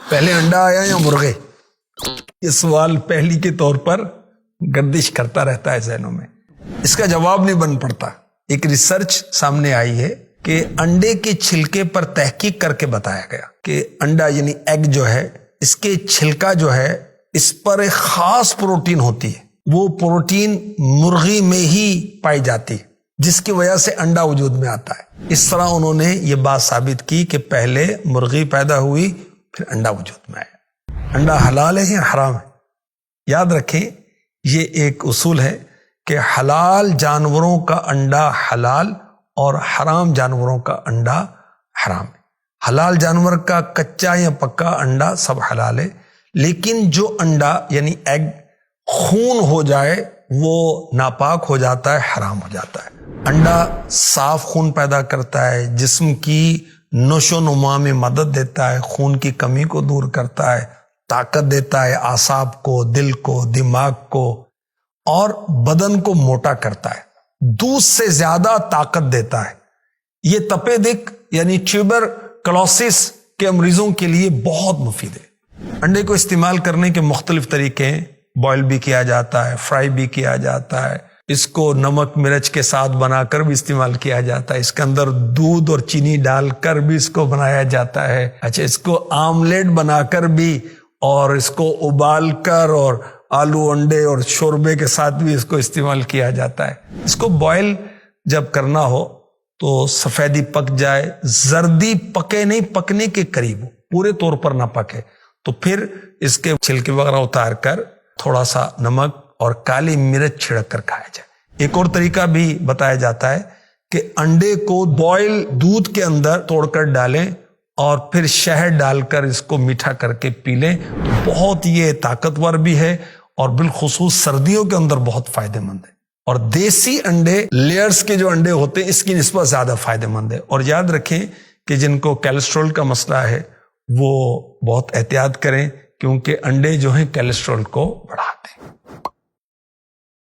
پہلے انڈا آیا یا مرغے؟ یہ سوال پہلی کے طور پر گردش کرتا رہتا ہے ذہنوں میں، اس کا جواب نہیں بن پڑتا۔ ایک ریسرچ سامنے آئی ہے کہ انڈے کے چھلکے پر تحقیق کر کے بتایا گیا کہ انڈا یعنی ایگ جو ہے، اس کے چھلکا جو ہے اس پر ایک خاص پروٹین ہوتی ہے، وہ پروٹین مرغی میں ہی پائی جاتی ہے جس کی وجہ سے انڈا وجود میں آتا ہے۔ اس طرح انہوں نے یہ بات ثابت کی کہ پہلے مرغی پیدا ہوئی پھر انڈا وجود میں آیا۔ انڈا حلال ہے یا حرام ہے؟ یاد رکھیں یہ ایک اصول ہے کہ حلال جانوروں کا انڈا حلال اور حرام جانوروں کا انڈا حرام ہے۔ حلال جانور کا کچا یا پکا انڈا سب حلال ہے، لیکن جو انڈا یعنی ایگ خون ہو جائے وہ ناپاک ہو جاتا ہے، حرام ہو جاتا ہے۔ انڈا صاف خون پیدا کرتا ہے، جسم کی نشو و نما میں مدد دیتا ہے، خون کی کمی کو دور کرتا ہے، طاقت دیتا ہے اعصاب کو، دل کو، دماغ کو، اور بدن کو موٹا کرتا ہے، دودھ سے زیادہ طاقت دیتا ہے۔ یہ تپے دق یعنی ٹیوبر کلوسس کے مریضوں کے لیے بہت مفید ہے۔ انڈے کو استعمال کرنے کے مختلف طریقے ہیں، بوائل بھی کیا جاتا ہے، فرائی بھی کیا جاتا ہے، اس کو نمک مرچ کے ساتھ بنا کر بھی استعمال کیا جاتا ہے، اس کے اندر دودھ اور چینی ڈال کر بھی اس کو بنایا جاتا ہے، اس کو آملیٹ بنا کر بھی، اور اس کو ابال کر اور آلو انڈے اور شوربے کے ساتھ بھی اس کو استعمال کیا جاتا ہے۔ اس کو بوائل جب کرنا ہو تو سفیدی پک جائے، زردی پکے نہیں، پکنے کے قریب ہو، پورے طور پر نہ پکے، تو پھر اس کے چھلکے وغیرہ اتار کر تھوڑا سا نمک اور کالی مرچ چھڑک کر کھایا جائے۔ ایک اور طریقہ بھی بتایا جاتا ہے کہ انڈے کو بوائل دودھ کے اندر توڑ کر ڈالیں اور پھر شہد ڈال کر اس کو میٹھا کر کے پی لیں، تو بہت یہ طاقتور بھی ہے اور بالخصوص سردیوں کے اندر بہت فائدہ مند ہے۔ اور دیسی انڈے، لیئرز کے جو انڈے ہوتے ہیں، اس کی نسبت زیادہ فائدہ مند ہے۔ اور یاد رکھیں کہ جن کو کیلسٹرول کا مسئلہ ہے وہ بہت احتیاط کریں، کیونکہ انڈے جو ہیں کیلسٹرول کو بڑھا